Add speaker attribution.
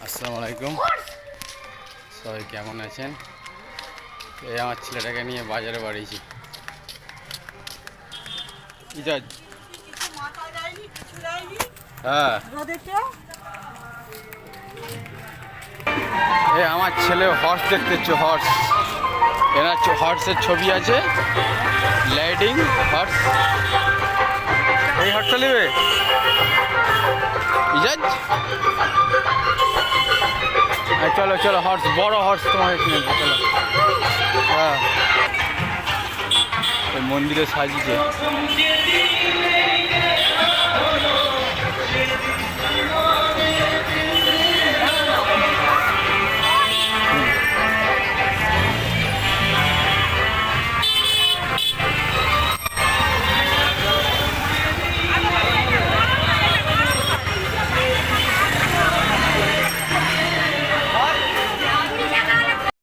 Speaker 1: আসসালামু আলাইকুম, সবাই কেমন আছেন? এই আমার ছেলেটাকে নিয়ে বাজারে বাড়িয়েছি। হ্যাঁ, এই আমার ছেলে হর্স দেখতেছ, হর্স। এনার হর্সের ছবি আছে, লাইডিং হর্স। এই হর্সটা নেবে ইজাজ? চলো চলো, হর্স, বড় হর্স তোমাকে কিনে দেবো, চলো। হ্যাঁ, মন্দিরে সাজিয়েছে।